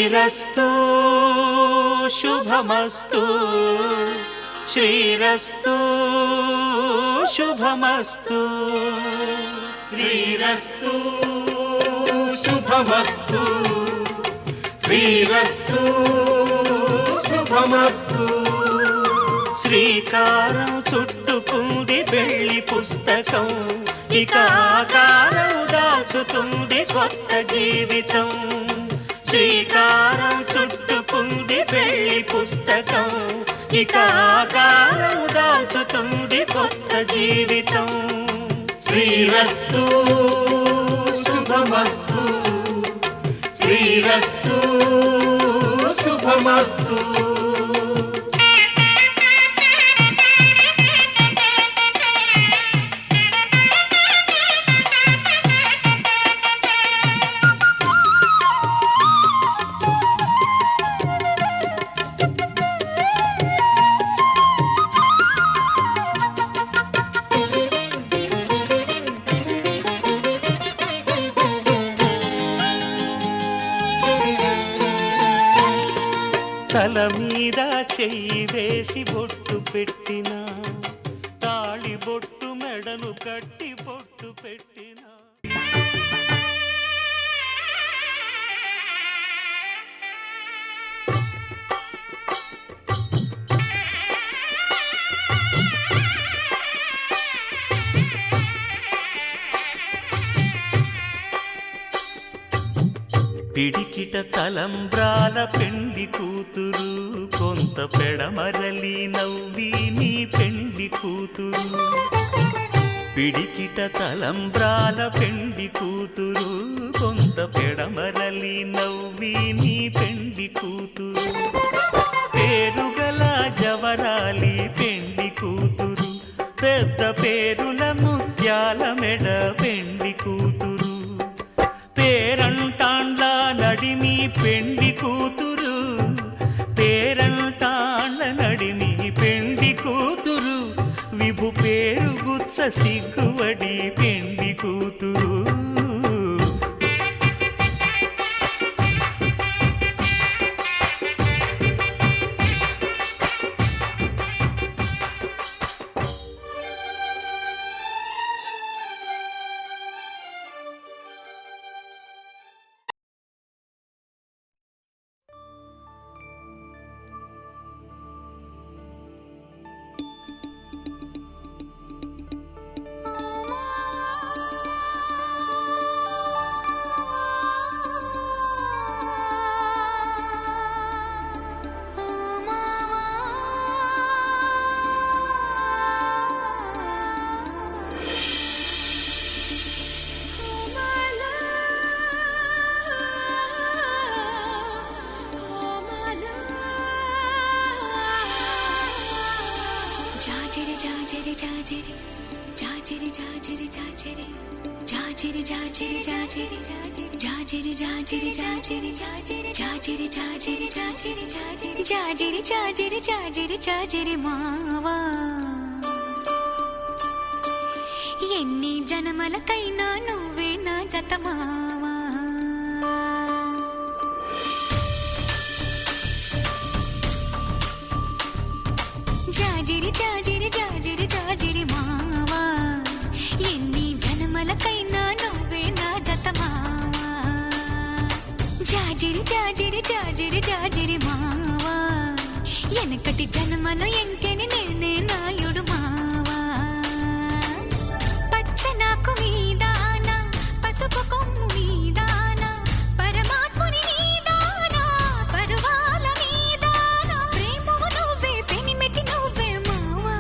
శ్రీరస్తు శుభమస్తు శ్రీరస్తు శుభమస్తు శ్రీరస్తు శుభమస్తు శ్రీరస్తు శుభమస్తు. శ్రీకారం చుట్టుకుంది పెళ్లి పుస్తకం, ఇక ఆకారం దాచుతుంది కొత్త జీవితం. శ్రీకారం చుట్టుకుంది పెళ్లి పుస్తకం, ఇక ఆకారం దాచుతుంది కొత్త జీవితం. శ్రీరస్తు శుభమస్తు శ్రీరస్తు శుభమస్తు. తల మీద చెయ్యి వేసి బొట్టు పెట్టిన, తాళి బొట్టు మెడను కట్టి బొట్టు పెట్టిన. పిడికిట తలంబ్రాల పెండ్లి కూతురు, కొంత పెడమరలి నవ్వి నీ పెండ్లి కూతురు. పిడికిట తలంబ్రాల పెండ్లి కూతురు, కొంత పెడమరలి నవ్వి నీ పెండ్లి కూతురు. పేరుగల జవరాలి పెండ్లి కూతురు, పెద్ద పేరుల ముత్యాల మెడ పెండ్లి కూతురు. పేరంటాండ్ల నడిమి పెండ్లి కూతురు, పేరంటాండ్ల నడిమి పెండ్లి కూతురు. విభు పేరు గుత్స సిగ్గువడి పెండ్లి కూతురు. జాజిరి జాజిరి జాజిరి జాజిరి జాజిరి జాజిరి జాజిరి జాజిరి జాజిరి జాజిరి జాజిరి జాజిరి జాజిరి జాజిరి జాజిరి జాజిరి జాజిరి జాజిరి జాజిరి మావా. ఎన్ని జనమలకైనా నువ్వే నా జత మావా. జాజిరి జాజిరి జాజిరి జాజిరి మావా, ఎన్ని జన్మలకైనా నువ్వే నా జత మావా. జాజిరి జాజిరి జాజిరి జాజిరి మావా, ఎనకటి జన్మలో ఎంకెని నేనే నాయుడు మావా. పచ్చనాకు మీదాన పసుపు కొమ్ము మీదాన పరమాత్ముని మీదాన పరువాల మీదాన ప్రేమము నువ్వే పెనిమెటి నువ్వే మావా.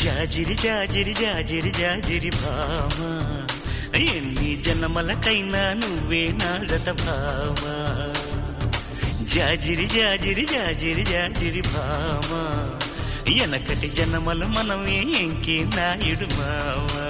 జాజిరి జాజిరి జాజిరి జాజిరి భామా, ఎన్ని జన్మలకైనా నువ్వే నా జత భామా. జాజిరి జాజిరి జాజిరి జాజిరి భామా, ఎనకటి జన్మల మనమే ఎంకే నాయుడు మావా.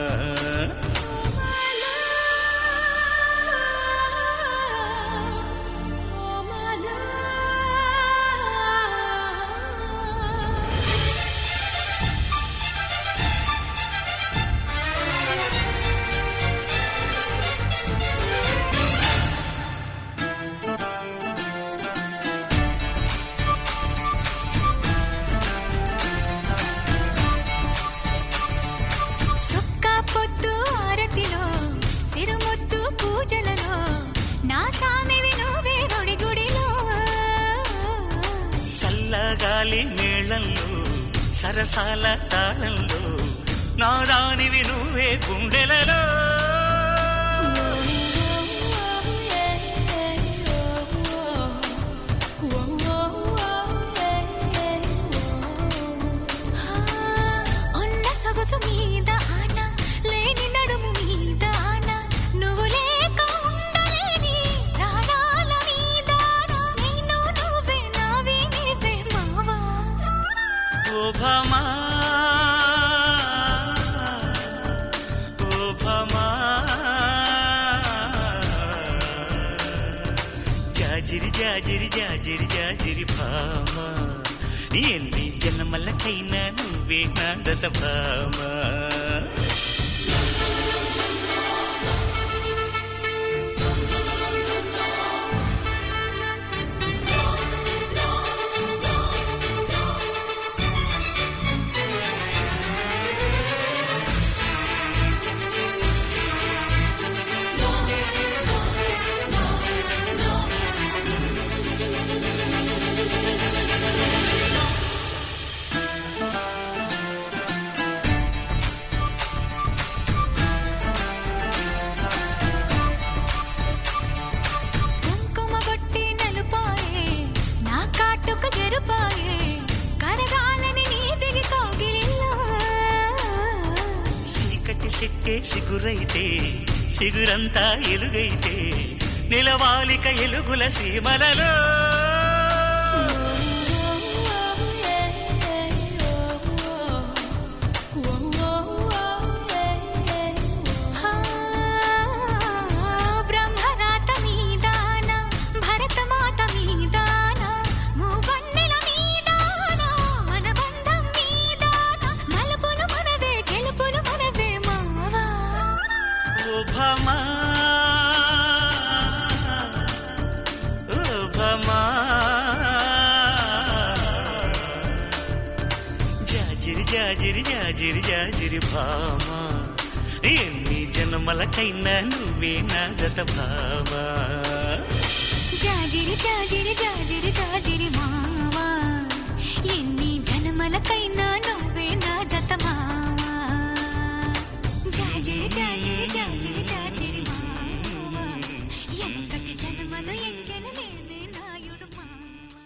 సరగాలి మేళంలో సరసాల తాళంలో నా దానివి నువ్వే గుండెలలో ఉన్న సొగసు మీద ఆన లేని నడుము మీద ఆన నువ్వు లేక ఉండలేని ప్రాణాల మీద నేను నువ్వే నావి నీవే మావా ఓ భామా ఓ భామా జాజిరి జాజిరి జాజిరి జాజిరి భామా ఎన్ని జన్మలకైనా నువ్వే నా దత భామా కుంకుమ బొట్టి నలుపాయే నా కాటుక ఎరుపాయే కరగాలని నీ బిగి కౌగిలిలో సీకటి సెట్టే సిగురైతే సిగురంతా ఎలుగైతే నిలవాలిక ఎలుగుల సీమలలో బ్రహ్మరాత మీదాన భరతమాత మీదాన మూవన్నెల మీదాన మన బంధం మీదాన మలుపులు మనవే గెలుపులు మనవే మావా ఓ భామా ఓ భామా జాజిరి జాజిరి జాజిరి జాజిరి భామా ఎన్ని జన్మలకైనా నువ్వే నా జత భామా జాజిరి జాజిరి జాజిరి జాజిరి మావా ఎన్ని జన్మలకైనా నువ్వే నా జత మావా జాజిరి జాజిరి జాజిరి జాజిరి మావా ఎంతటి జన్మలు ఎంకెను నేనే నాయుడు మావా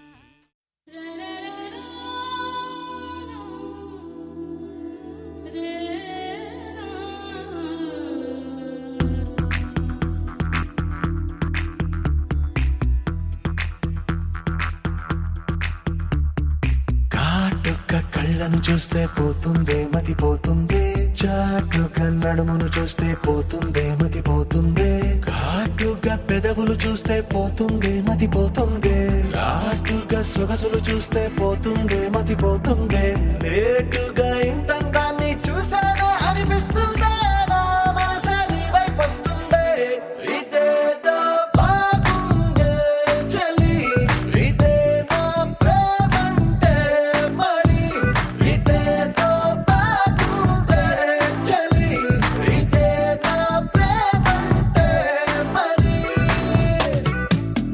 కాటుక కళ్ళను చూస్తే పోతుందే మతి పోతుందే చాటుగా నడుమును చూస్తే పోతుందే మతి పోతుందే ఘాటుగా పెదవులు చూస్తే పోతుందే మతి పోతుందే రాటుగా సొగసులు చూస్తే పోతుందే మతి పోతుందే లేటుగా ఇంతంతాన్ని చూసానా అనిపిస్తుందా నా మనసే నీ వైపు వస్తుందే ఇదేదో బాగుందే చలి ఇదే నా ప్రేమంటే మరి ఇదేదో బాగుందే చలి ఇదే నా ప్రేమంటే మరి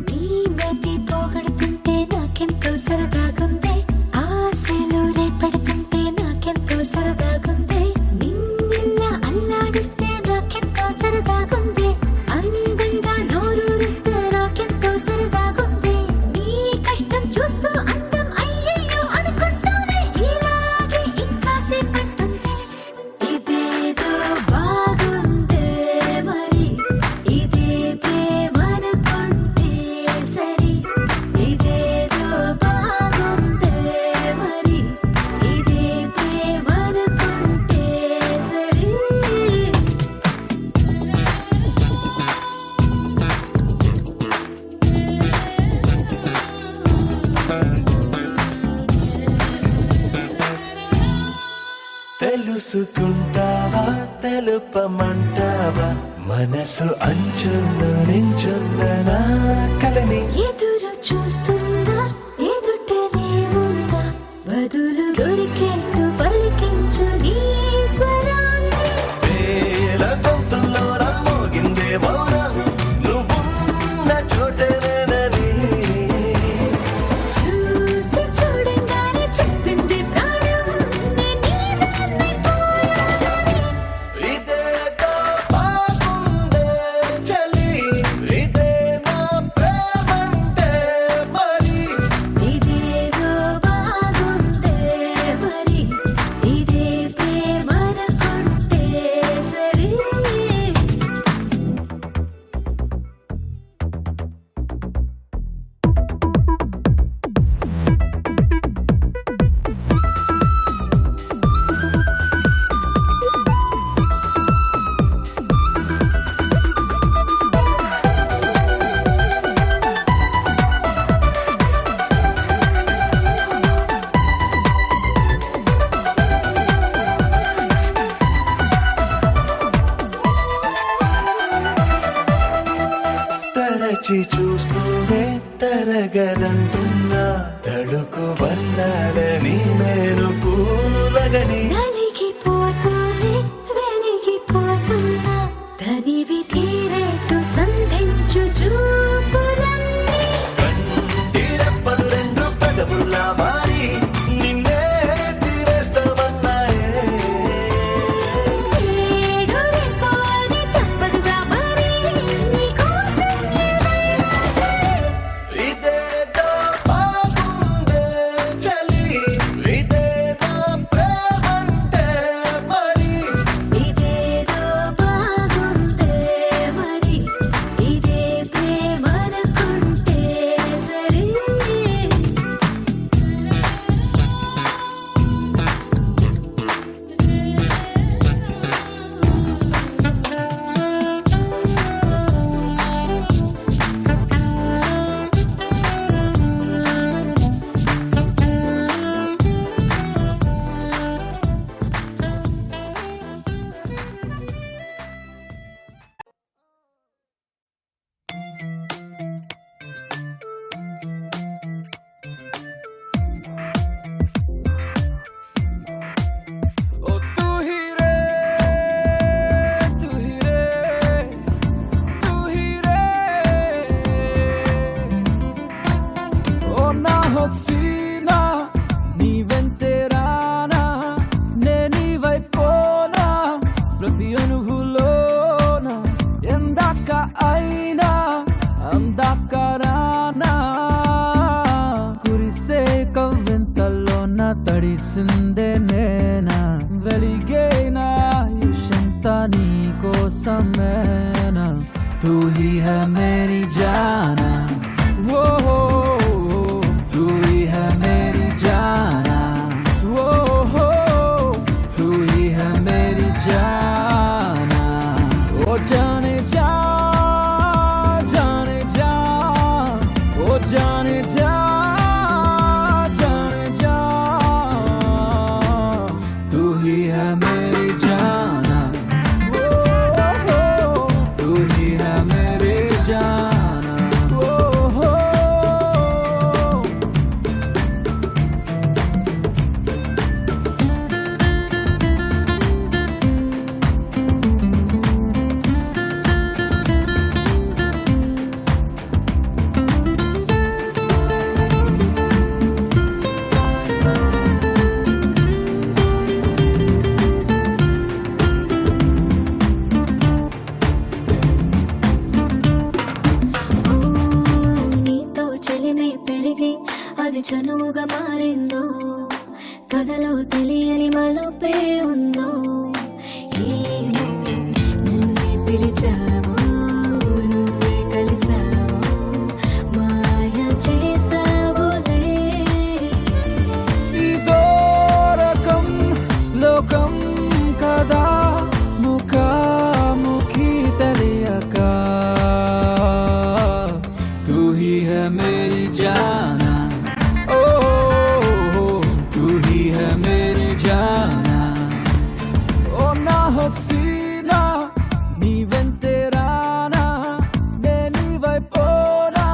నీ మతి పోగొడుతుంటే నాకెంతో సరదాగుంది ఆశలు రేపడుతుంటే నాకెంతో సరదాగుంది నిన్నెల్లా అల్లాడిస్తే నాకెంతో సరదాగుంది అందంగా నోరూరిస్తే నాకెంతో సరదాగుంది నీ కష్టం చూస్తూ అందం అయ్యయ్యో అనుకుంటూనే ఇలాగే ఇంకాసేపట్టుంది ఇదేదో బాగుందే మరి ఇదే ప్రేమనుకుంటే సరి ఇదేదో బాగుందే మరి ఇదే ప్రేమనుకుంటే సరి తెలుసుకుంటావా తెలుపమంటావా మనసు అంచుల్లో నించున్న నా కలని ఎదురు చూస్తుందా ఎదుటనే ఉందా బదులు దొరికేట్టు పలికించు నీ స్వరాన్ని వేల గొంతుల్లో మోగిందే మౌనం నువ్వున్న చోటనేనని చూసి చూడంగా వేచి చూస్తూనే తరగదంటున్నా తడుకు వర్ణాలని నేను పూలగని నలిగిపోతూనే వెలిగిపోతున్నా తనివి తీరేట్టు సంధించు చూపులన్నీ కంటి రెప్పలు రెండు పెదవుల్లా మారి నిన్నే తీరేస్తామన్నాయే ఏడు రేపాని తప్పదుగా మరి నీకోసం ఏదైనా సరే ఇదేదో బాగుందే చలి ఇదే నా ప్రేమంటే మరి ఇదేదో బాగుందే మరి ఇదే ప్రేమనుకుంటే సరే ओ तू ही रे तू ही रे तू ही रे ओ ना हसीना नी వెంటేరానా నేనీ వైపోనా ప్రతి అనుభూలోనా ఎందాక అయినా అందాక రానా కురిసే కవ్వింతల్లోన తడిసిందే నేనా వెలిగేనా యశంతా నీ కోసమేనా తూ హీ హై మేరీ జానా ఓ తూ హీ హై మేరీ జానా ఓ తూ హీ హై మేరీ జానా ఓ జానే जा जाने जा ओ जाने जा जाने जा तू ही है मेरी जाना ओ तू ही है मेरी जाना ओ నీతో చెలిమే పెరిగి అది చనువుగా మారిందో కథలో తెలియని మలుపే ఉందో ఏమో నన్నే పిలిచావో నువ్వే కలిసావో మాయ చేసావులే ఇదో రకం లోకం కదా ముఖాముఖి తెలియక तू ही है मेरी जाना ओ तू ही है मेरी जाना ओ ना हसीना నీ వెంటేరానా నేనీ వైపోనా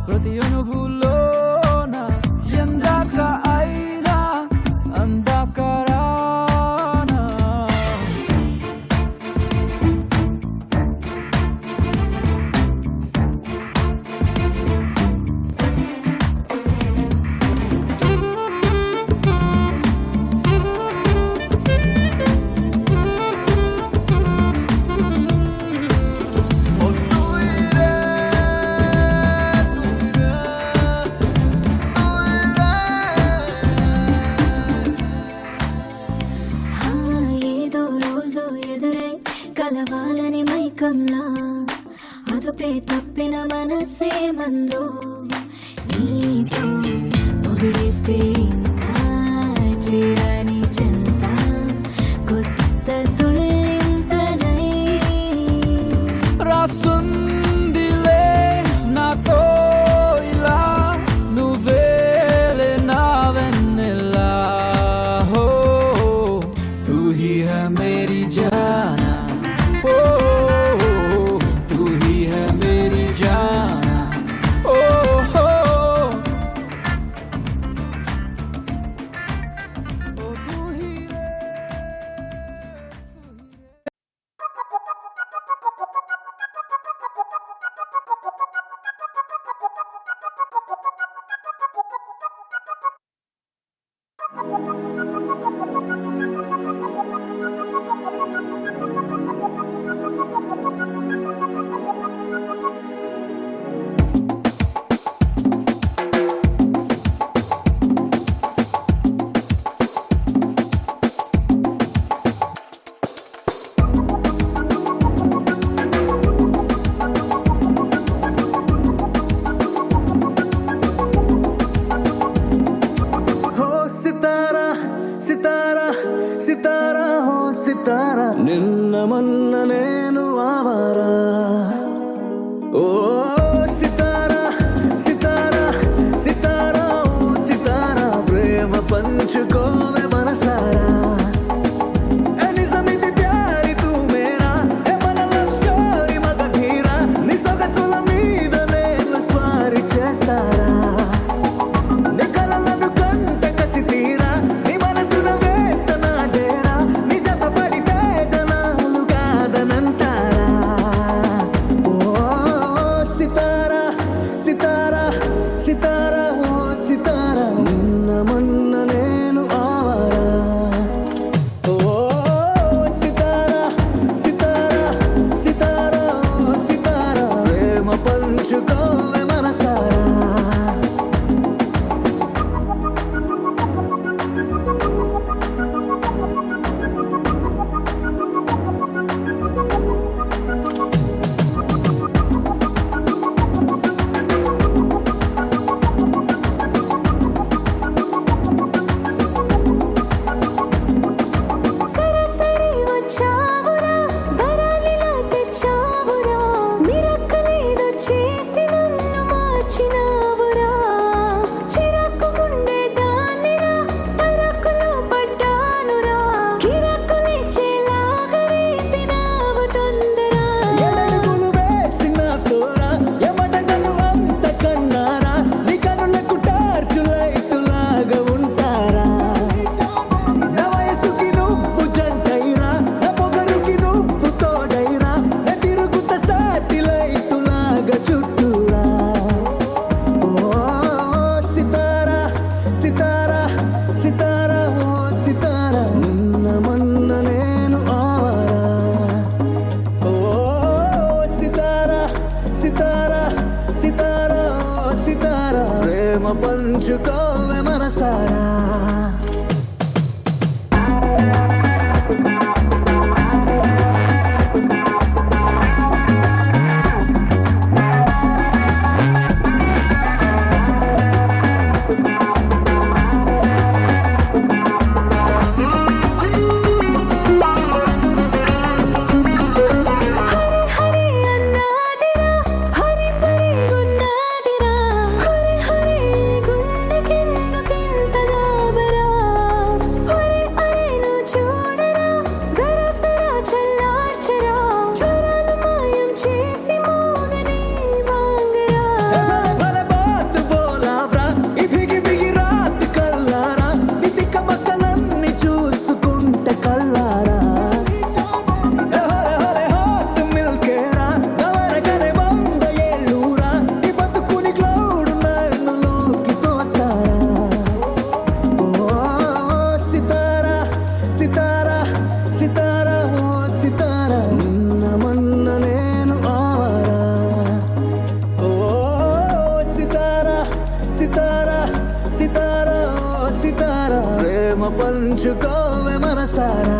ప్రతి అనుభూలోన ఎందాక అయినా అందాక రానా ఏదో రోజు ఎదురై కలవాలని మైకంలా అదుపే తప్పిన మనసే మందో నీతో పొగిడిస్తే ఇంకా చేరాని చెంత కొత్త తుళ్ళింతనై రాసుందిలే నాతో ఇలా నువ్వేలే నా వెన్నెలా హో తూ హీ హై మేరీ జానా ఓ తూ హీ హై మేరీ జానా సితారా హో సితారా నిన్న మొన్న నేను ఆవారా ఓ సితారా సితారా సితారా ఓ సితారా ప్రేమ పంచుకోవే మనసారా ఏ నిజమిది ప్యారి తూ మేరా ఏ మన లవ్ స్టోరీ మగ ధీరా నీ సొగసుల మీద నేను స్వారీ చేస్తారా నీ కలలను కంట కసి తీరా నీ మనసున వేస్తన డేరా నీ జత పడితే జనాలు కాదనంటారా ఓ సితారా సితారా సితారా ఓ సితారా నిన్న మొన్న నేను ఆవారా ఓ సితారా సితారా సితారా ఓ సితారా ప్రేమ పంచుకోవే మనసారా సరసరి వచ్చావురా వరాలిలా తెచ్చావురా మిరక్కలేదో చేసి నన్ను మార్చినావురా చిరాకు గుండె దానిరా తరకులో పడ్డానురా కిరకులిచ్చేలాగా రేపినావు తొందర ఎడడుగులు వేసిన తోరా ఎమటగను అంత కన్నారా నీ కనులకు టార్చు లైటులాగా ఉంటారా నా వయసుకి నువ్వు జంటైరా నా పొగరుకి నువ్వు తోడైరా నా తిరుగుత సాటిలైటులాగా చుట్టూరా ఓ సితారా సితారా సితారా ఓ సితారా నిన్న మొన్న నేను ఆవారా ఓ సితారా సితారా సితారా ఓ సితారా ప్రేమ పంచుకోవే మనసారా హరి హరి అన్నాదిరా హరి పరి గున్నాదిరా హరి హరి గుండెకెందుకింత గాబరా హరి అరే నువ్వు చూడరా జరా జరా చల్లార్చరా జ్వరాలు మాయం చేసి మోగని వాంగరా భలే బాత్ బోలావ్రా ఈ బిగి బిగి రాత్ కల్లారా నీ తిక్క మక్కలన్నీ చూసుకుంట కల్లారా హరే హాత్ మిల్కేరా నవరగనే వంద ఏళ్ళూరా నీ బతుకుని క్లౌడ్ నన్ను లోకి తోస్తారా ఓ సితారా సితారా సితారా ఓ సితారా నిన్న మొన్న నేను ఆవారా ఓ సితారా సితారా సితారా ఓ సితారా ప్రేమ పంచుకోవే మనసారా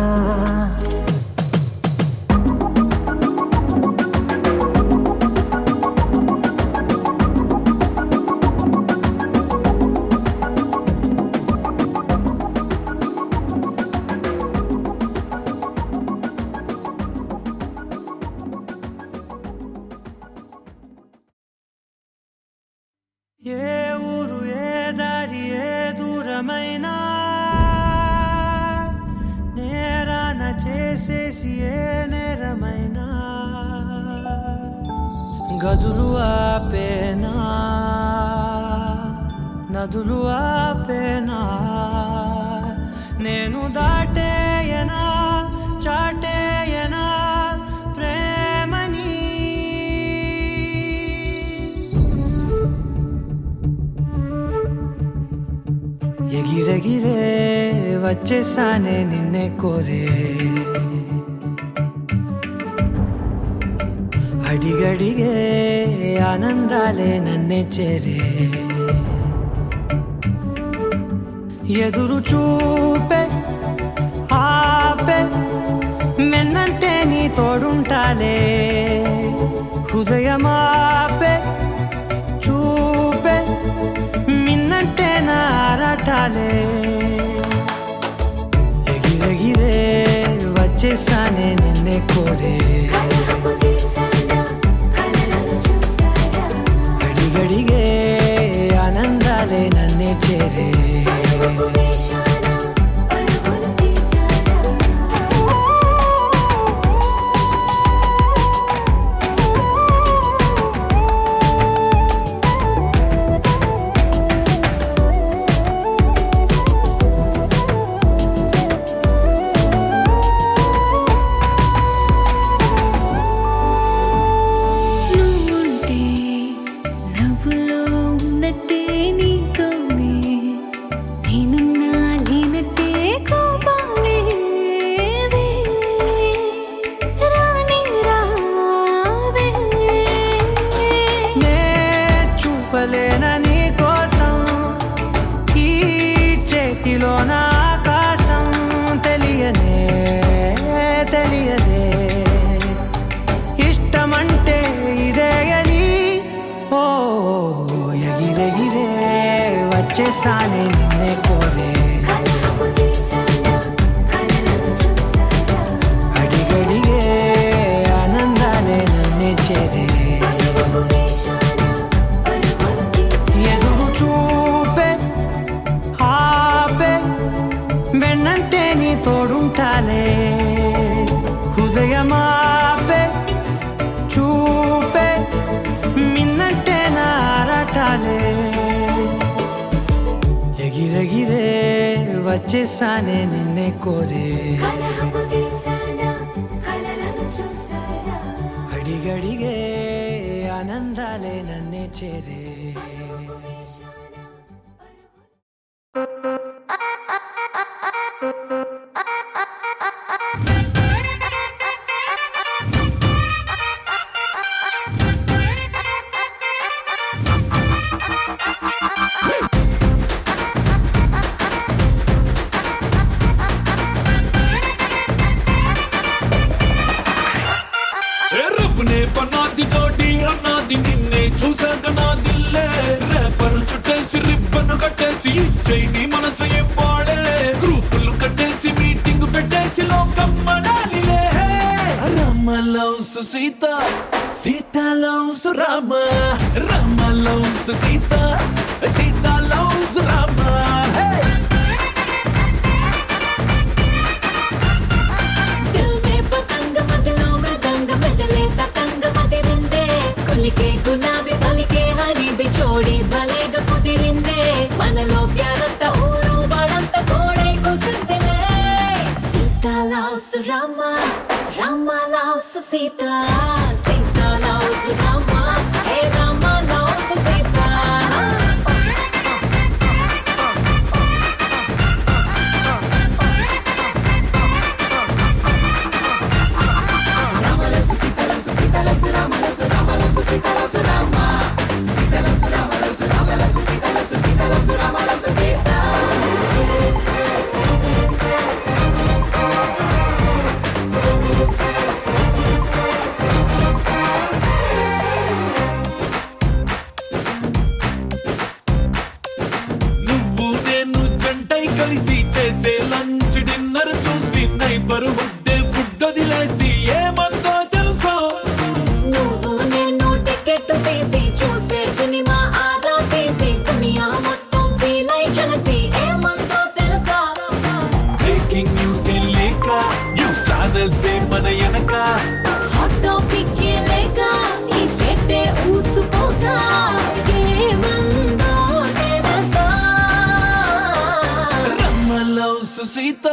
ఏ ఊరు ఏ దారి ఏ దూరమైనా నేరాన చేసేసి ఏ నేరమైనా గదులు ఆపేనా నదులు ఆపేనా నేను దాటేయనా చాటేయనా ప్రేమని ఎగిరెగిరే వచ్చేసానే నిన్నే కోరే అడిగడిగే ఆనందాలే నన్నే చేరే ఎదురు చూపే ఆపే మెన్నంటే నీ తోడుంటాలే హృదయమాపే చూపే మిన్నంటే నారాటాలే వచ్చేసానే నిన్నే కోరే గడిగడిగే ఆనందాలే నన్నే చేరే నీ కోసం ఈ చేతిలోన ఆకాశం తెలియదే ఇష్టమంటే ఇదే అని ఓ ఎగిరెగిరే వచ్చేసానే నిన్నే కోరే అడిగడిగే ఆనందాలే నన్నే చేరే తోడుంటాలే హృదయమాపే చూపే మిన్నంటే నారాటాలే ఎగిరెగిరే వచ్చేసానే నిన్నే కోరే అడిగడిగే ఆనందాలే నన్నే చేరే పన్నాది జోడి అన్నాది నిన్నే చూసాక నా దిల్లే రేపర్ చుట్టేసి రిబ్బన్ కట్టేసి చైని మనసు ఇవ్వాడే గ్రూపులు కట్టేసి మీటింగ్ పెట్టేసి లోకం మనాలిలే Rama loves Sita Sita loves Rama Rama loves Sita Sita loves Rama గులాబీ పలికే హరి బిచోడి భలేగా కుదిరిందే మనలో ప్యారంత ఊరు వాడంత కోడై కుసిందిలే Sita loves Rama Rama loves Sita Sita loves Rama hey Rama loves Sita నువ్వు నేను జంటై కలిసి చేసే లంచ్ డిన్నర్ చూసి నైబర్ హుడ్డే ఫుడ్ వదిలేసి ఏమందో తెలుసా నువ్వు నేను టికెట్ తీసి చూసే సినిమా ఆదా తీసి దునియా మొత్తం ఫీల్ అయి చలసి ఏమందో తెలుసా బ్రేకింగ్ న్యూస్ లేక న్యూస్ ఛానల్స్ మన వెనక హాట్ టాపిక్ లేక ఈ స్టేట్ ఊసుకోగా ఏమందో తెలుసా Rama loves Sita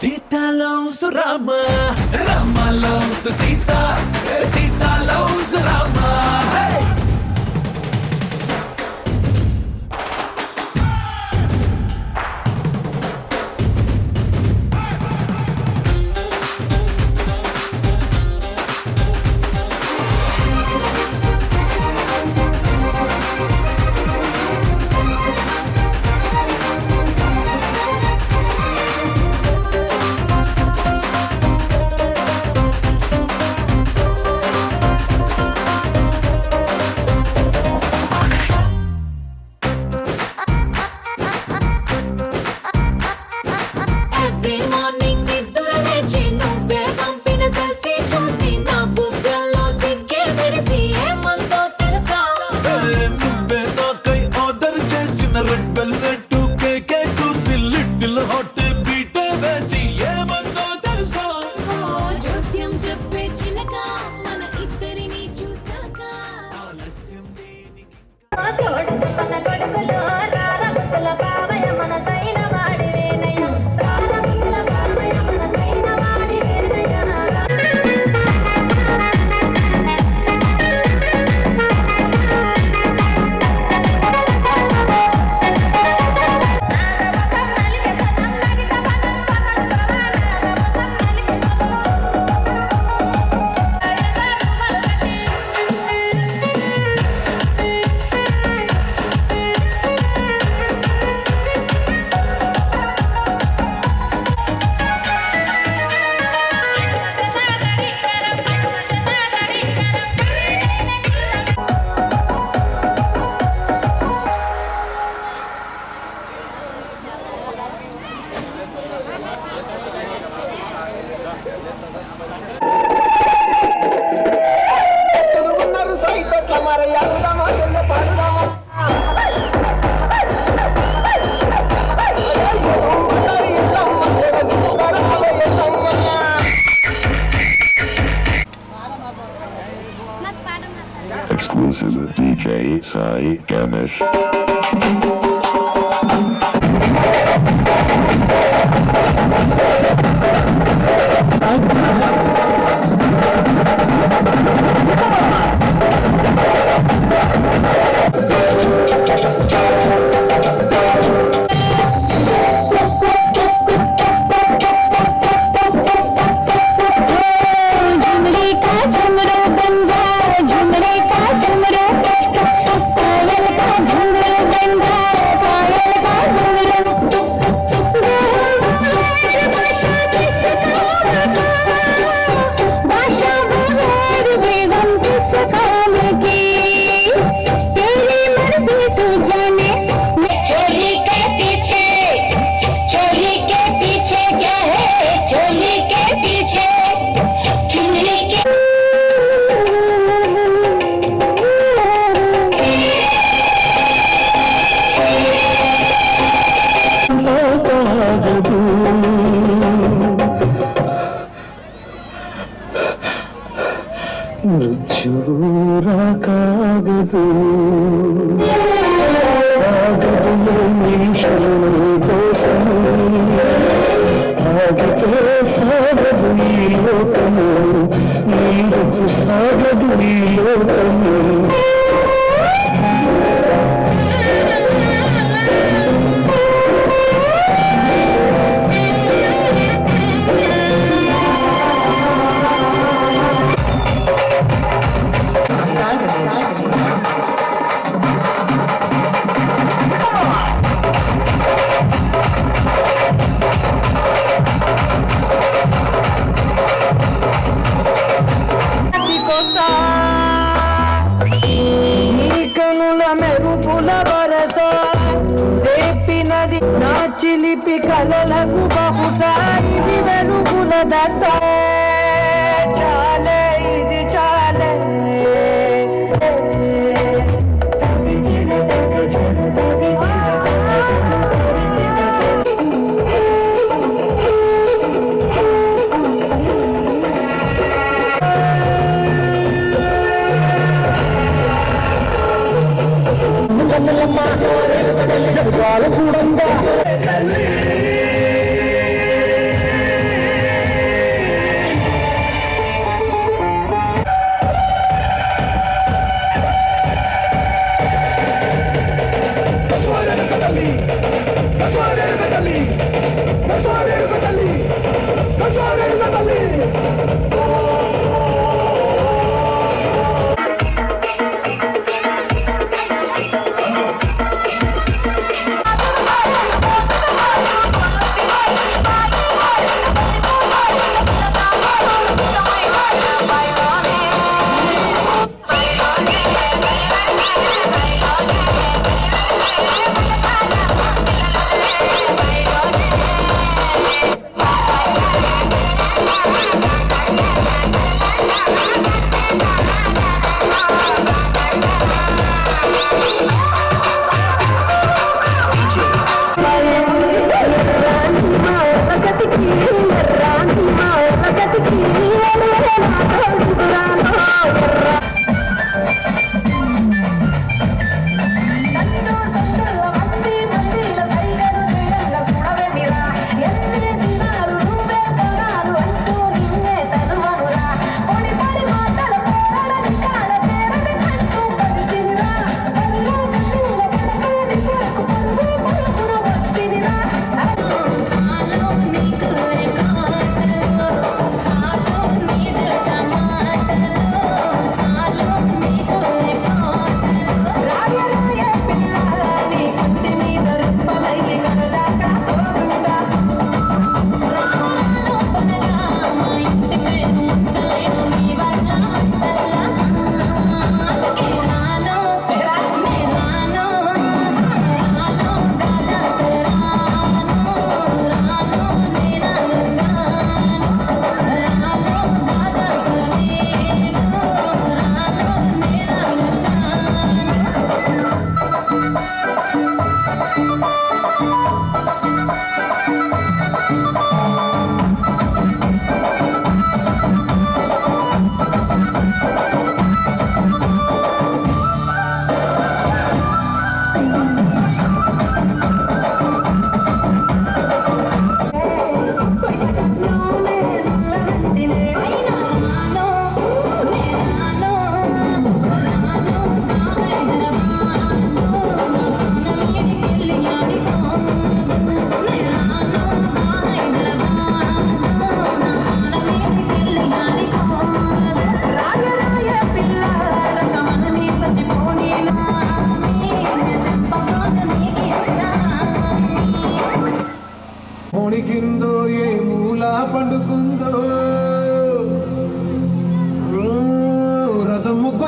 Sita loves Rama Rama loves Sita Sita loves Rama వేసి ఏమందో తెలుసా జోస్యం చెప్పే చిలక మన ఇద్దరిని చూసాక ఆలస్యం దేనికి తోడుకు మన కొడుకులో రారముసల బావయ మన సైన వాడి వేనయ్య రారముసల బావయ మన సైన వాడి వేనయ్య Exclusive DJ Sai Ganesh. కాగదు కాగదులో నిమిషము కోసము ఆగితే సాగదు ఈ లోకము నీకు సాగదు ఈ లోకము నా చిలిపి కలలకు బహుశా ఇది వెలుగుల దత్త చాలే ఇది చాలే చూడంగా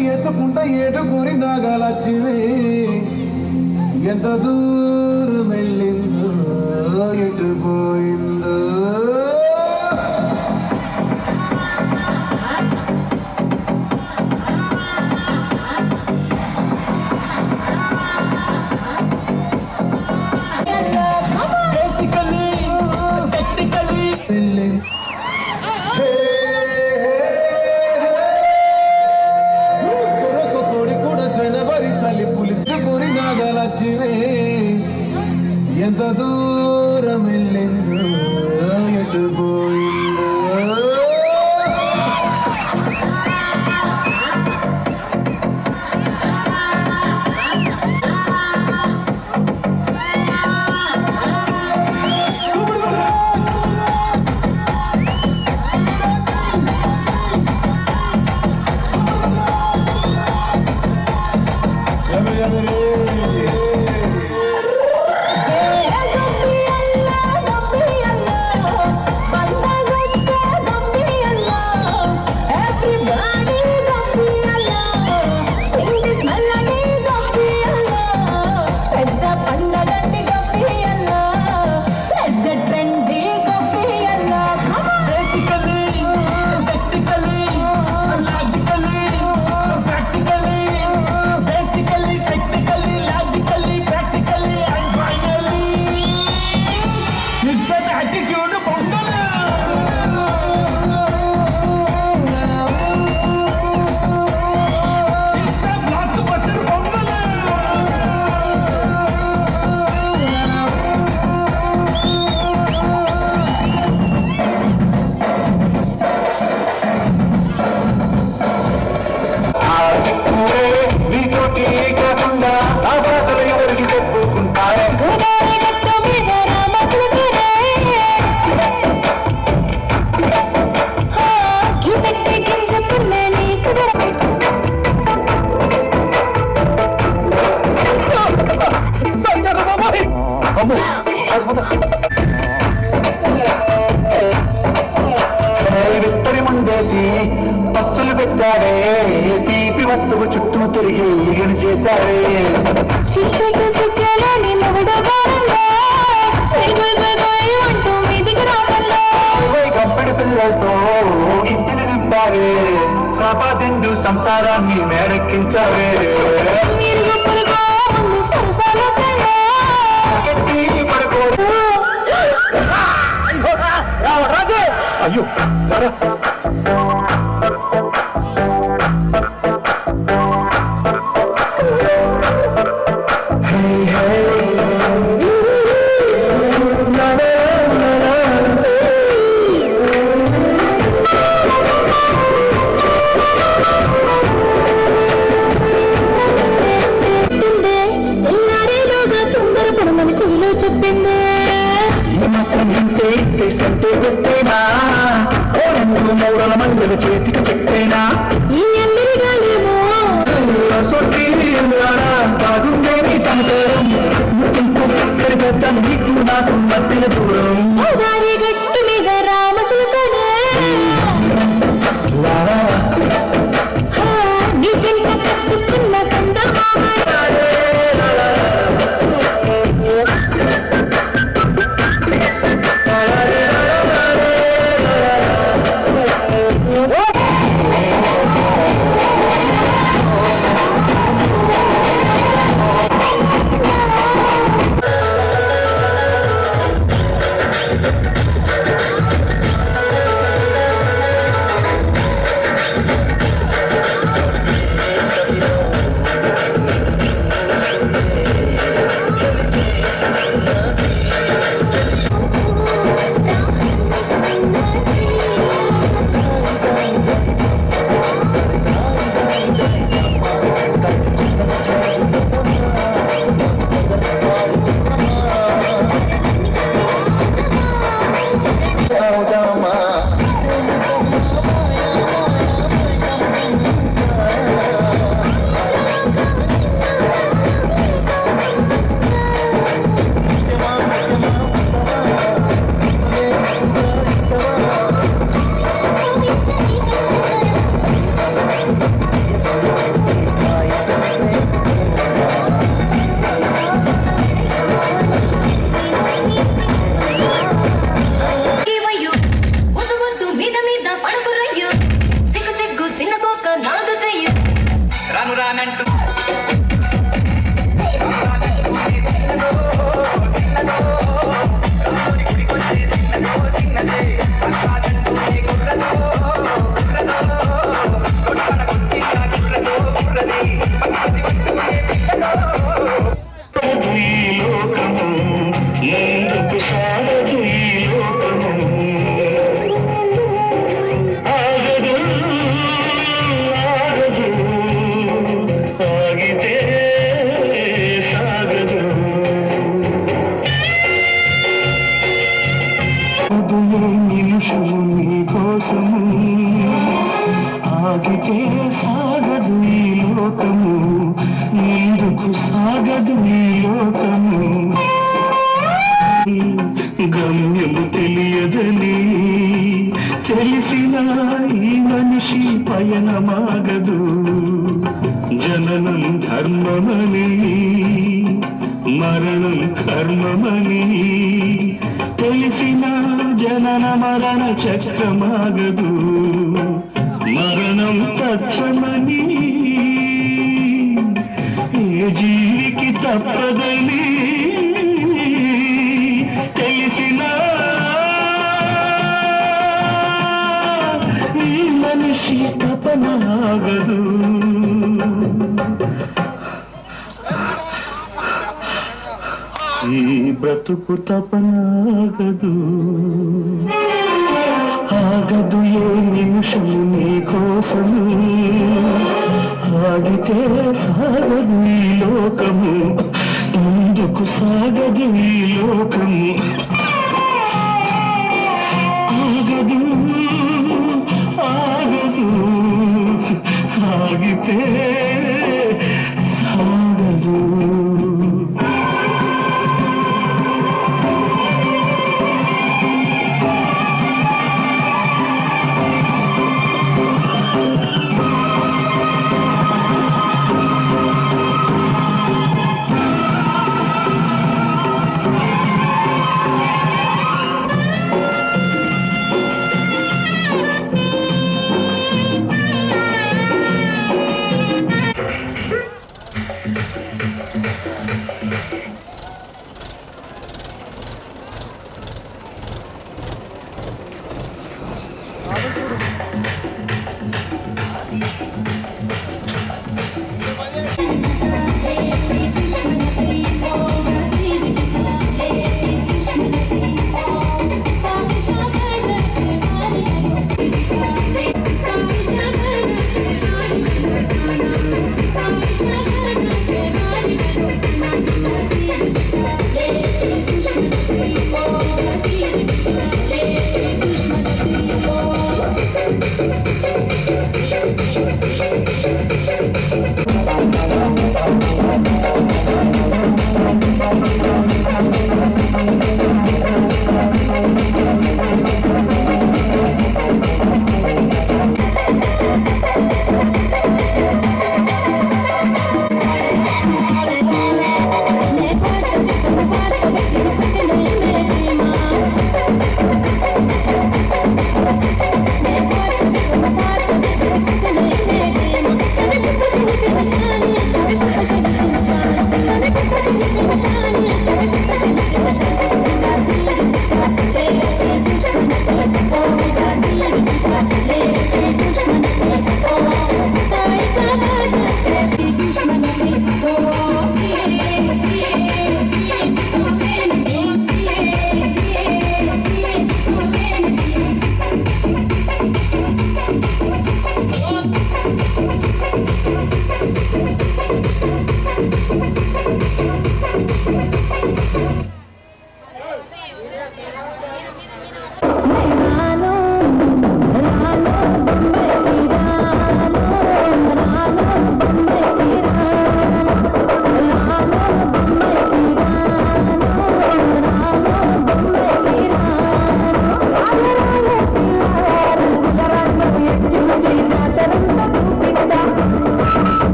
వేసుకుంటా ఏటు కోరి నాగలచ్చివి ఎంత దూరం వెళ్ళిందో ఎటు పోయిందో ఎంత దూరం వెళ్ళిందో ఎటు పోయిందో విస్తరి ముందేసి పస్తులు పెట్టాడే తీపి వస్తువు చుట్టూ తిరిగి ఈగని చేశాడే గప్పడి పిల్లలతో ఇంటిని నింపారే సాపాదిండు సంసారాన్ని మేరెక్కించావే అయ్యో మూడల మందుల చేతికి పెట్టేనా ఈ ఎల్లిరిగాలేమో బాగుండే నీ సంసారం పెద్ద నీకు నాకు మధ్యన దూరం గట్టు మీద రామసులతనే నిజంగా కట్టుకున్న సందమామ నిమిషము నీ కోసము ఆగితే సాగదు ఈ లోకము ముందుకు సాగదు ఈ లోకము గమ్యము తెలియదని తెలిసిన ఈ మనిషి పయనమాగదు జననం ధర్మమని మరణం కర్మమని తెలిసిన జనన మరణ చక్రమాగదు మరణం తత్వమని ఏ జీవికి తప్పదని తెలిసిన ఈ మనిషి తపనాగదు ఈ బ్రతుకు తపనాగదు ఆగదు ఏ నిమిషము నీ కోసము ఆగితే సాగదు ఈ లోకము ముందుకు సాగదు ఈ లోకము ఆగదు ఆగదు ఆగితే సాగదు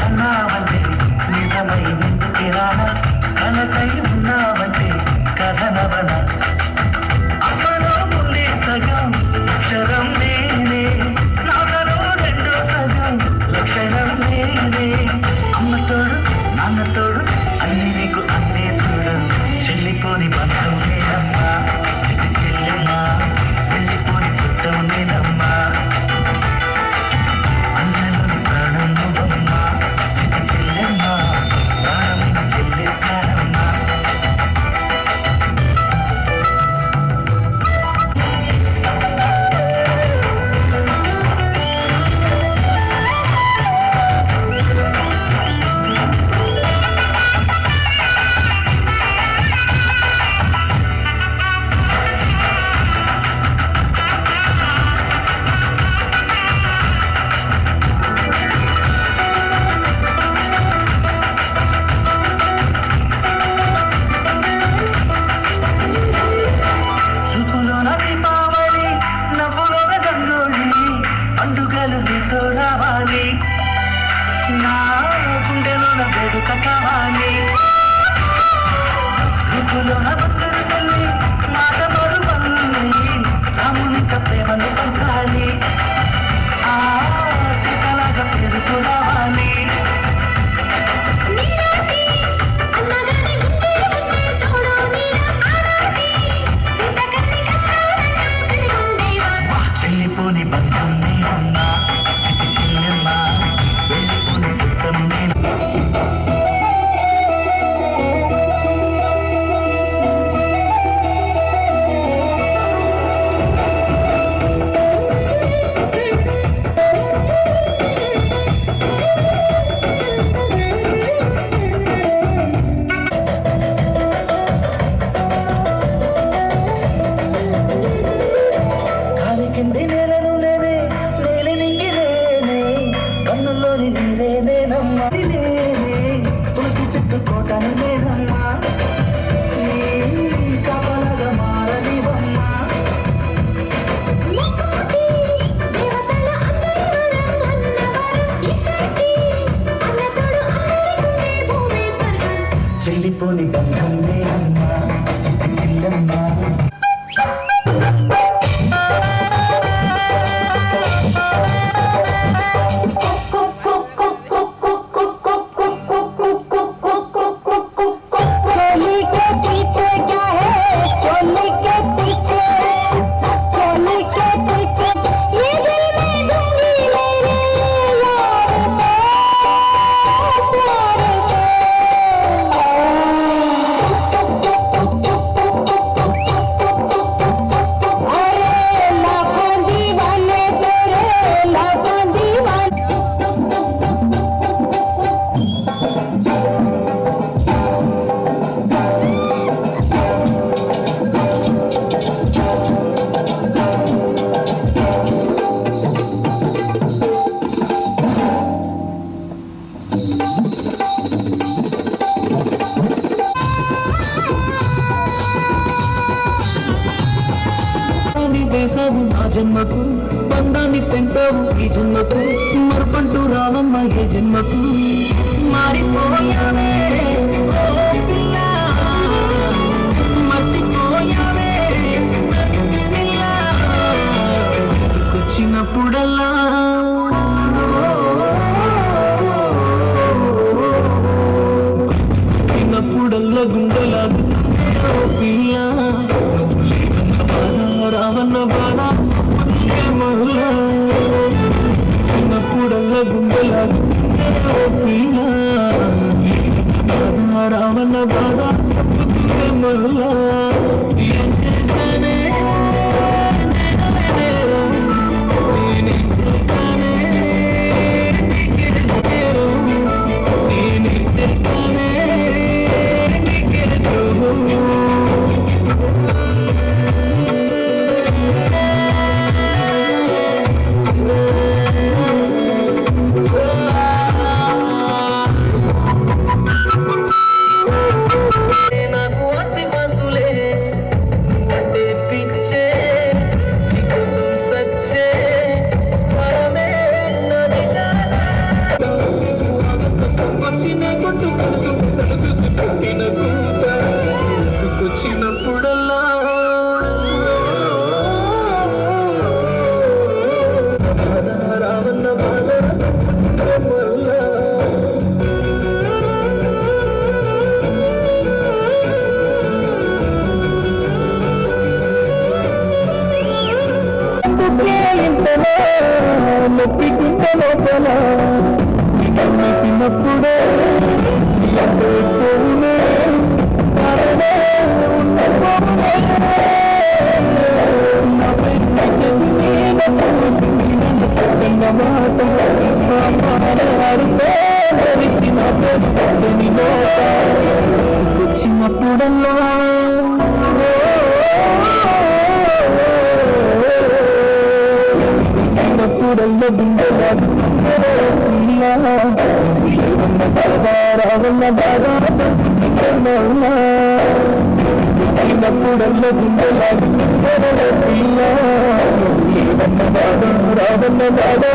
అన్నావంటే నిజమై నిందుకి రానా కలకై ఉన్నావంటే కథనవన అమ్మలో ముందే సగం అక్షరం నేనే నాన్నలో రెండో సగం లక్షణం నేనే అమ్మతోడు నాన్నతోడు అన్ని నీకు అందే చూడు చెల్లిపోని బంధం నేనమ్మా చిటి చెల్లెమ్మా వెళ్ళిపోని చుట్టం నేనమ్మా అన్నలోని ప్రాణం నువ్వమ్మా చిటి చెల్లెమ్మా ప్రాణమైన చెల్లిస్తానమ్మా చూపులోన దీపావళి నవ్వులోన గంగోళి పండుగలు నీతో రావాలి నా గుండెలోన వేడుక కావాలి రూపులోన భక్తులు తల్లి మాట మరువల్లి రామునిక ప్రేమను పంచాలి ఆ సీతలాగా పేరుకు రావాలి చెల్లిపోని బంధం నేనున్నా చిటి చెల్లెమ్మా వెళ్ళిపోని చిత్తం నేను కాలి కింది నేలను లేనే నేలి నింగిలేనే కన్నుల్లోని నీరే నేనమ్మా నేనే తులసి చెట్టు కోటని నేనమ్మా నీ కాపలాగా మారనివమ్మా చెల్లిపోని బంధం నేనమ్మా చిటి చెల్లెమ్మా चोली के पीछे क्या है चोली के पीछे ये दिल में दूंगी मेरे यार अरे लाखों दीवाने तेरे लाखों दीवाने వేసావు నా జన్మకు బంధాన్ని పెంటావు ఈ జన్మకు మరపంటూ రావమ్మ ఏ జన్మకు మారిపోయావే ఓ పిల్ల, మర్చిపోయావే పిల్ల. గుర్తుకొచ్చినప్పుడల్లా గుర్తుకొచ్చినప్పుడల్లా గుండెలాగు పిల్ల రావన్న బాణ మహులా చిన్నప్పుడల్లా గుండెలాగు రావన్న బాణ మహులా ఏం చేశానే నేనేం చేశానే నేనేం చేశానే నాకు ఆస్తి పాస్తులే అంటే ఎందుకే ఇంతలో నొప్పి గుండె లోపల నమ్మినప్పుడే పోవునే కారణే ఉన్న పోవునే నా పెద్ద చెవి మీద పోసిన మాట అరుచిన పెద్దని వచ్చినప్పుడల్లా చిన్నప్పుడల్లా గుండెలాగా రావన్న బాగా చిన్నప్పుడల్లా గుండెలాగా పిల్ల రావన్న బాగా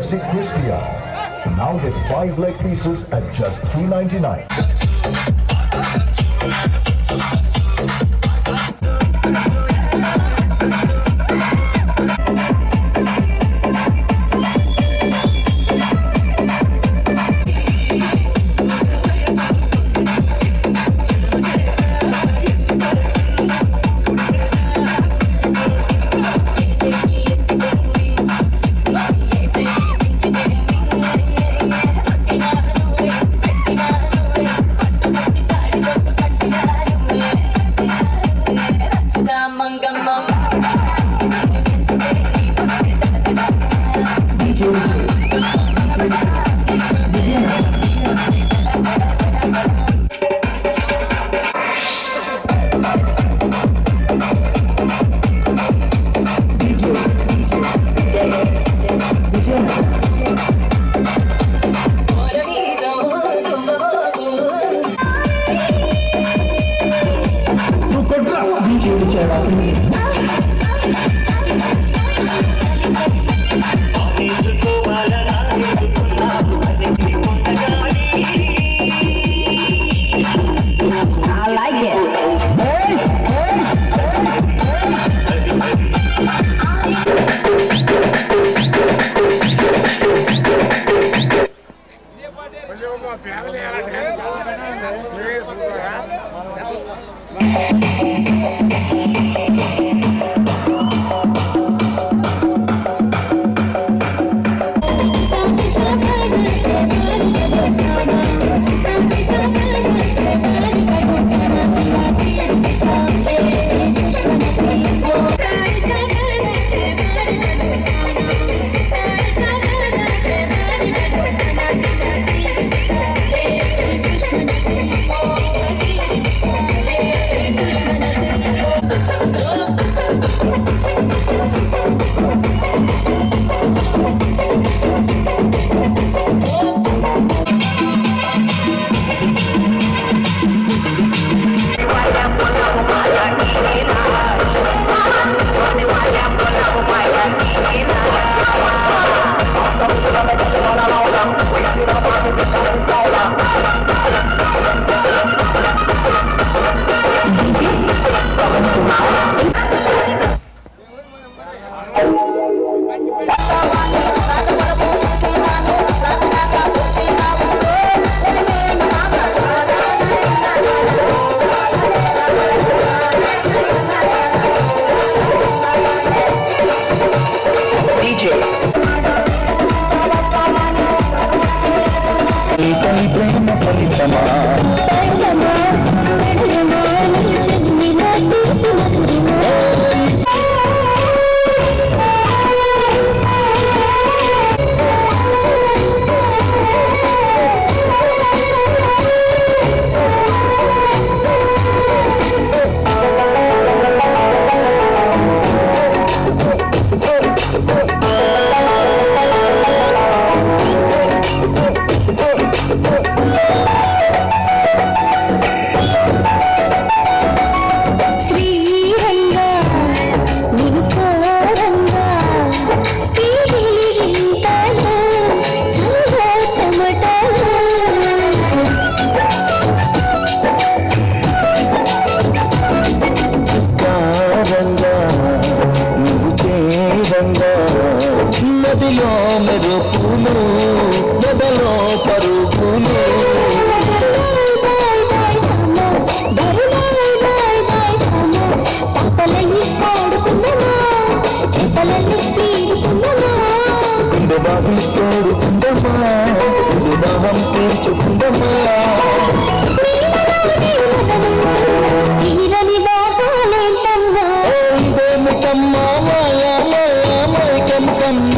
classic crispias. Now get 5 leg pieces at just $3.99. Come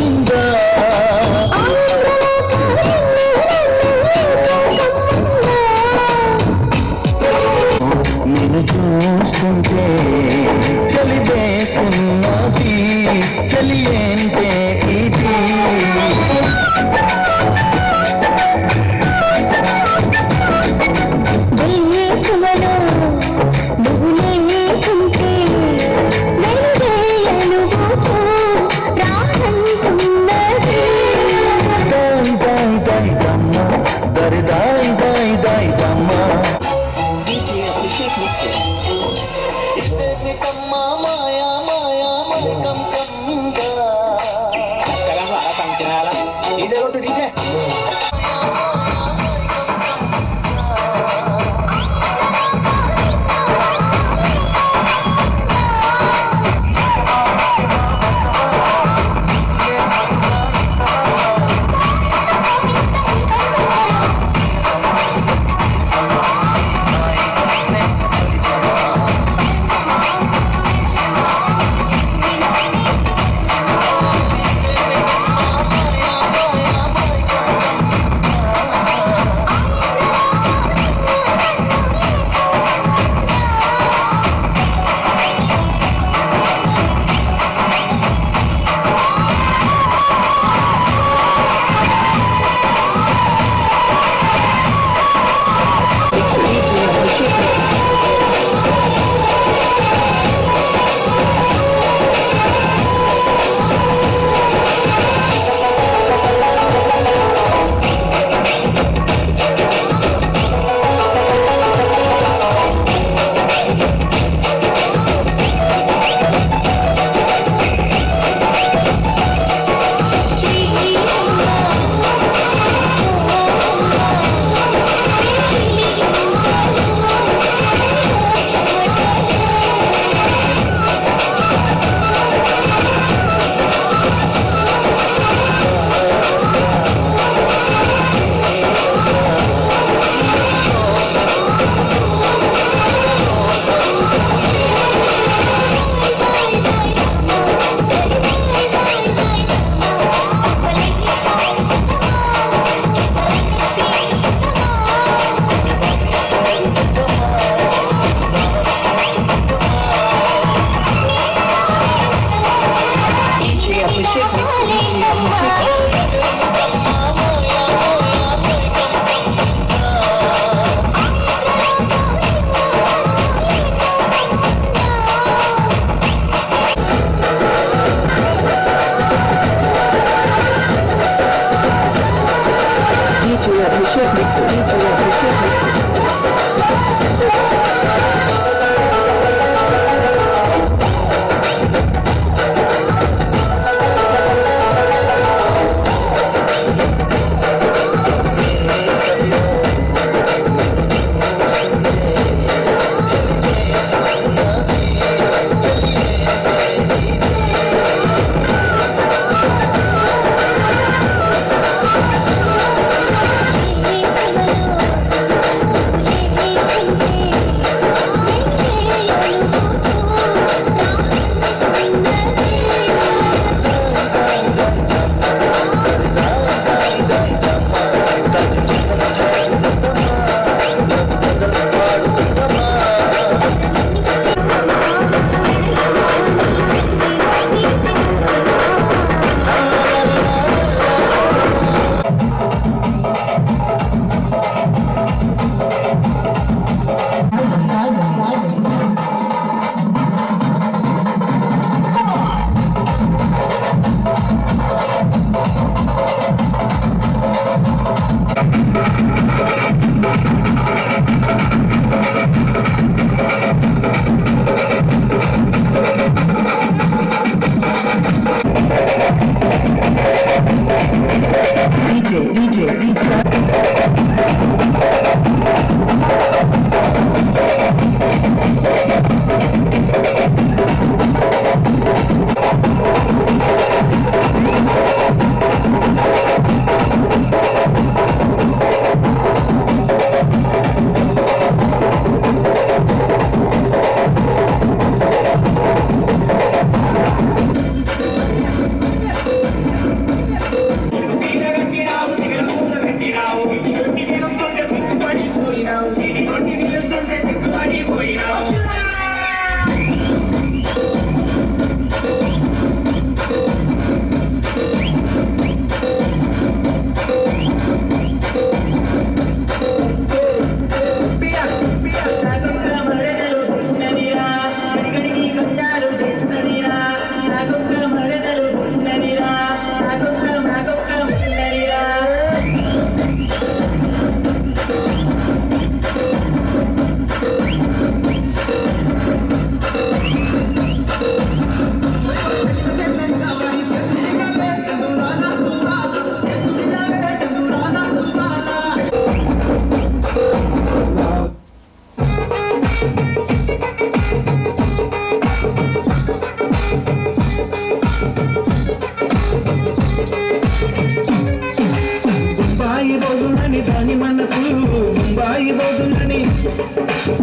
బోదునని దాని మనసు బొంబాయి బోదునని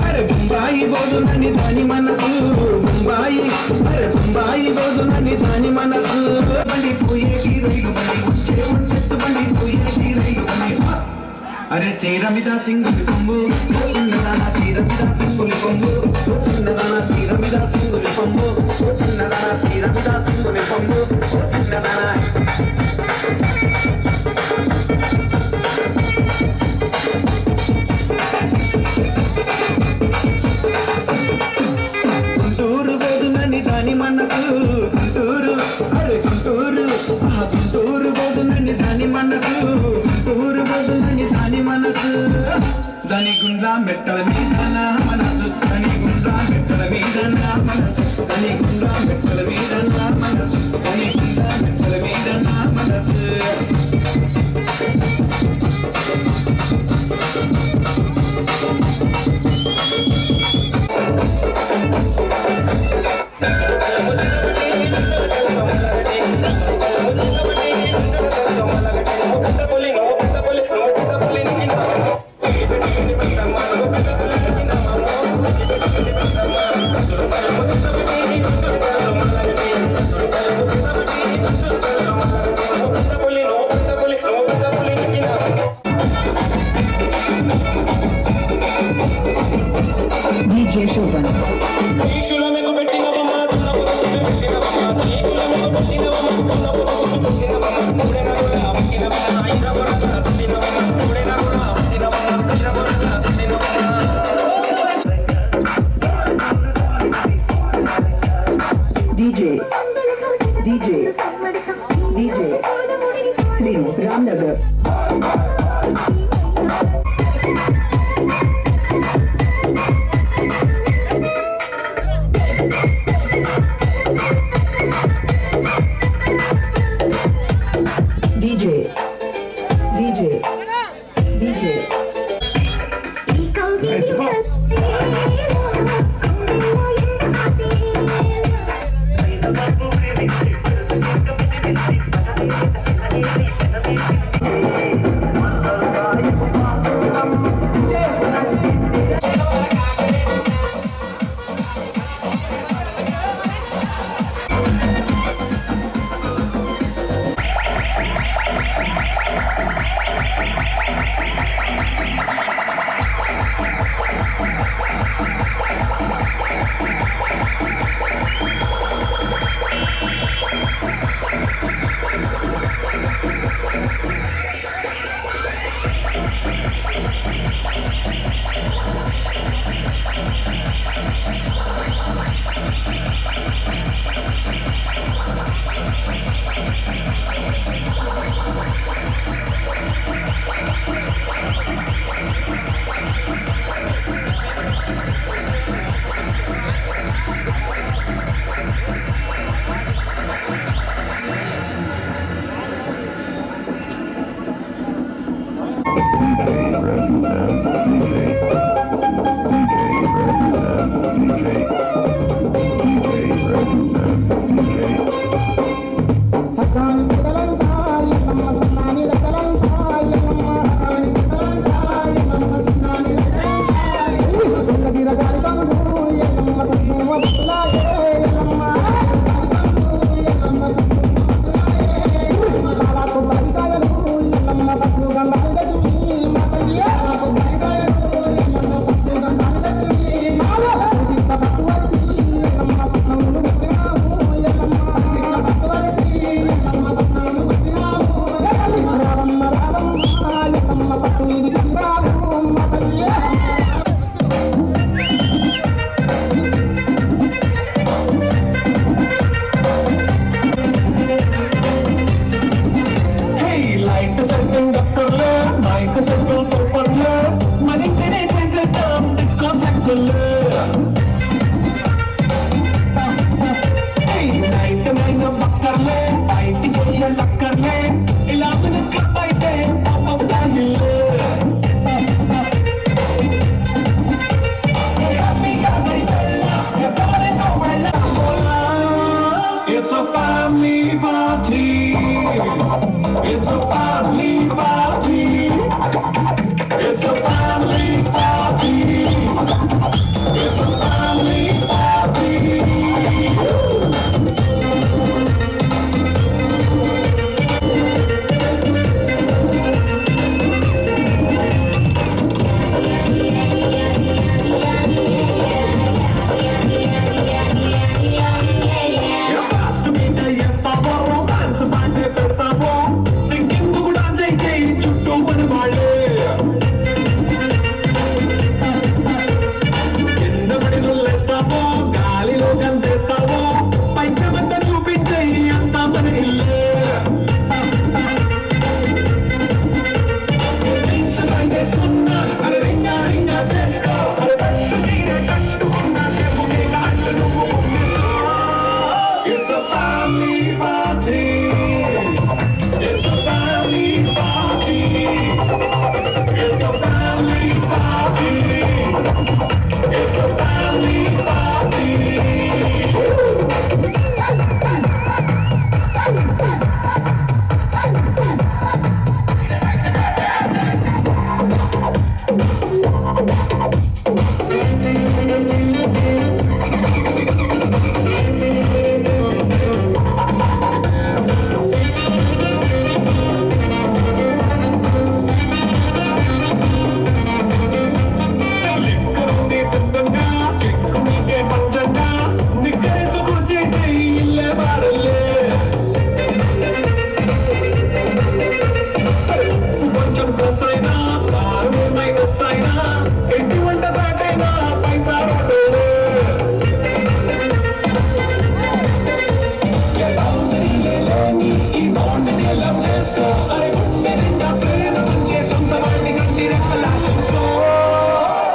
అరే బొంబాయి బోదునని దాని మనసు బొంబాయి అరే బొంబాయి బోదునని దాని మనసు బండి పోయేటి రైలు బండి వచ్చే చెట్టు బండి పోయేటి రైలు బండి అరే శ్రీరమిద సింగులి కొమ్ము చిన్నదాన శ్రీరమిద సింగులి కొమ్ము చిన్నదాన శ్రీరమిద సింగులి కొమ్ము చిన్నదాన శ్రీరమిద సింగులి కొమ్ము చిన్నదాన గుంటూరు బోదునని దాని మనసు గుంటూరు అరే గుంటూరు ఆ గుంటూరు బోదునని దాని మనసు గుంటూరు బోదునని దాని మనసు దాని గుండ్రా మెట్టల మీద నా మనసు దాని గుండ్రా మెట్టల మీద నా మనసు దాని గుండ్రా మెట్టల మీద నా మనసు దాని గుండ్రా మెట్టల మీద నా మనసు DJ Shogun. DJ Sri Ramnagar. DJ. Let's go. It's a family. family party. It's a family party. It's a family party. It's a family party. It's a family party. It's a family party. It's a family party. It's a family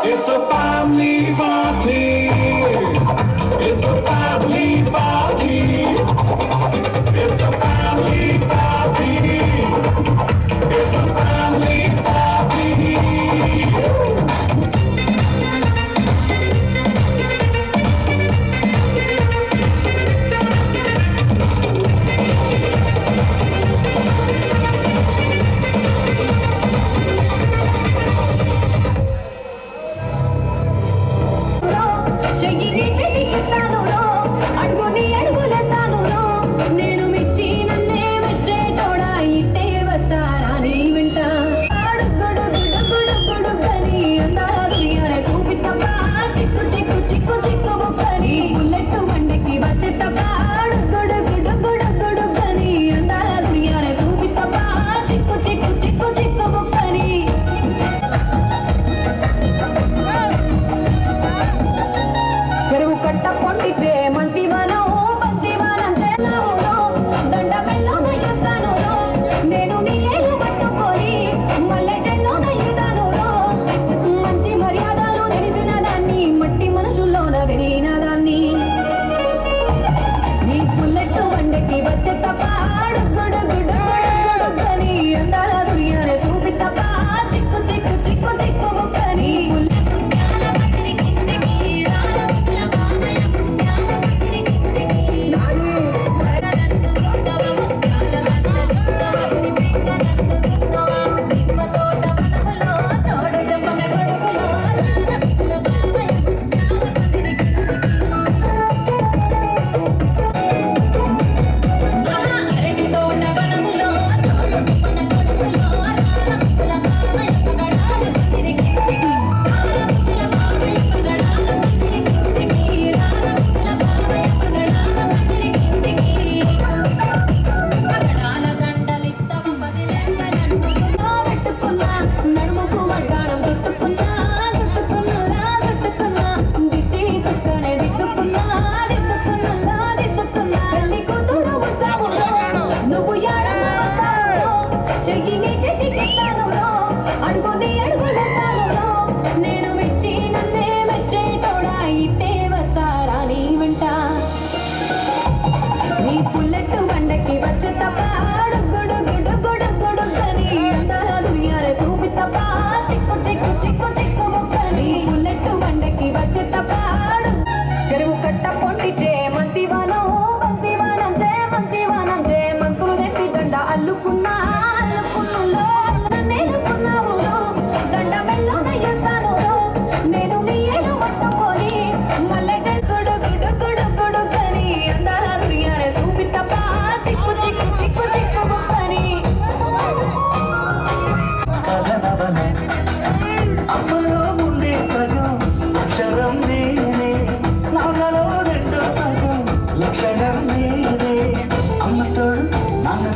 It's a family party. It's a family party. It's a family party. It's a family party.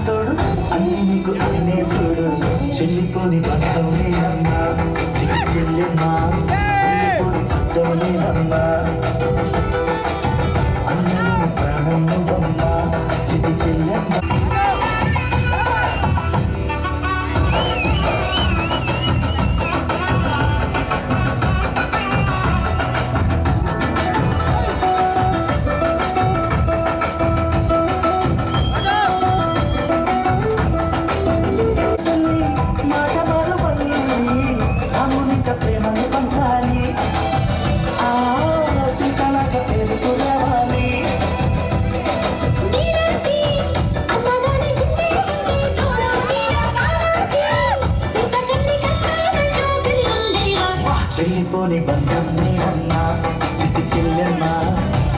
తోడు అన్ని నీకు అన్నే చూడు చెల్లిపోని బంధం నేనమ్మా చిక్కి చెల్లెమ్మా చెల్లిపోని చుట్టం నేనమ్మా అన్నలోని ప్రాణం నువ్వమ్మా చిక్కి చెల్లెమ్మా ప్రేమను పంచాలి ఆ సీతలాగ పేరుకు రావాలి చెల్లిపోని బంధం నేనమ్మా చిట్టి చెల్లెమ్మా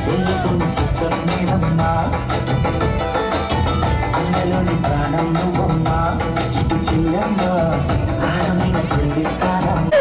వెళ్ళిపోని చిత్తం నేనమ్మా అన్నలోని ప్రాణం నువ్వమ్మా చిట్టి చెల్లెమ్మా ప్రాణమైన చెల్లిస్తానమ్మా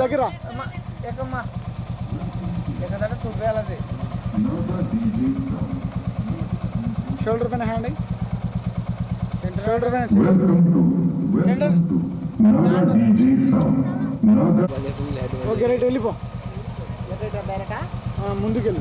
దగ్గర షోల్డర్ పైన హ్యాండ్ షోల్డర్ పైన ఓకే రైట్ వెళ్ళిపో ముందుకెళ్ళి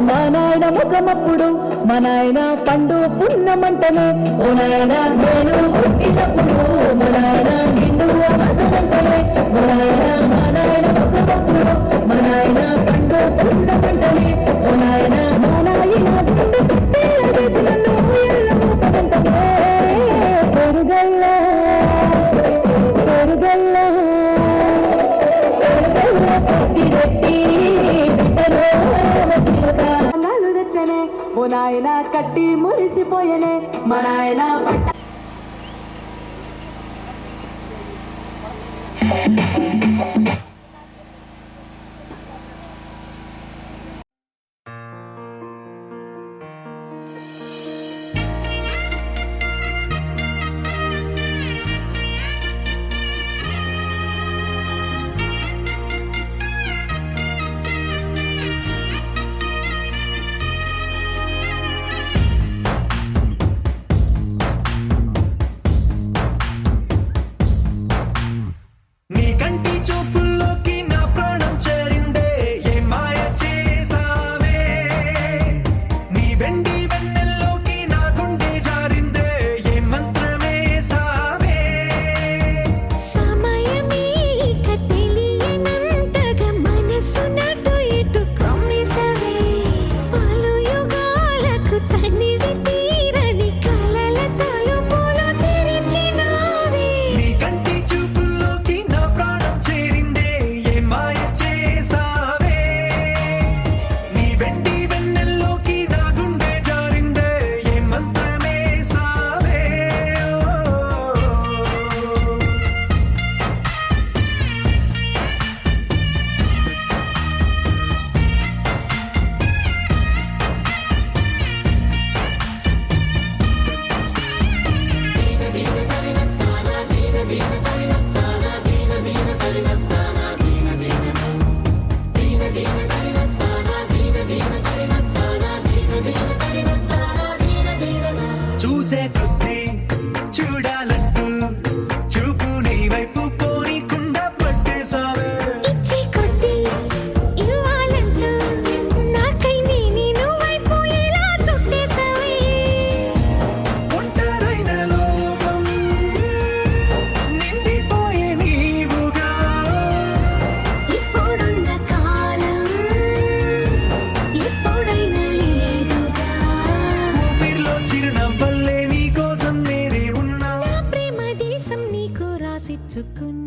మా నాయన ముఖమప్పుడు మా నాయన పండు పున్నమంటనే ఓ నాయన నేను పుట్టినప్పుడు మా నాయన నిండు అమసనంటనే ఓ నాయన మా నాయన ముఖమప్పుడు మా నాయన పండు పున్నమంటనే ఓ నాయన మా నాయన నన్ను ఎల్లమూ పదంటనే పొరుగల్ల పొరుగల్ల పొరుగల్ల పట్టిరెట్టి ఓ నాయన కట్టి మురిసిపోయనే మా నాయన పట్ట చేసుకుని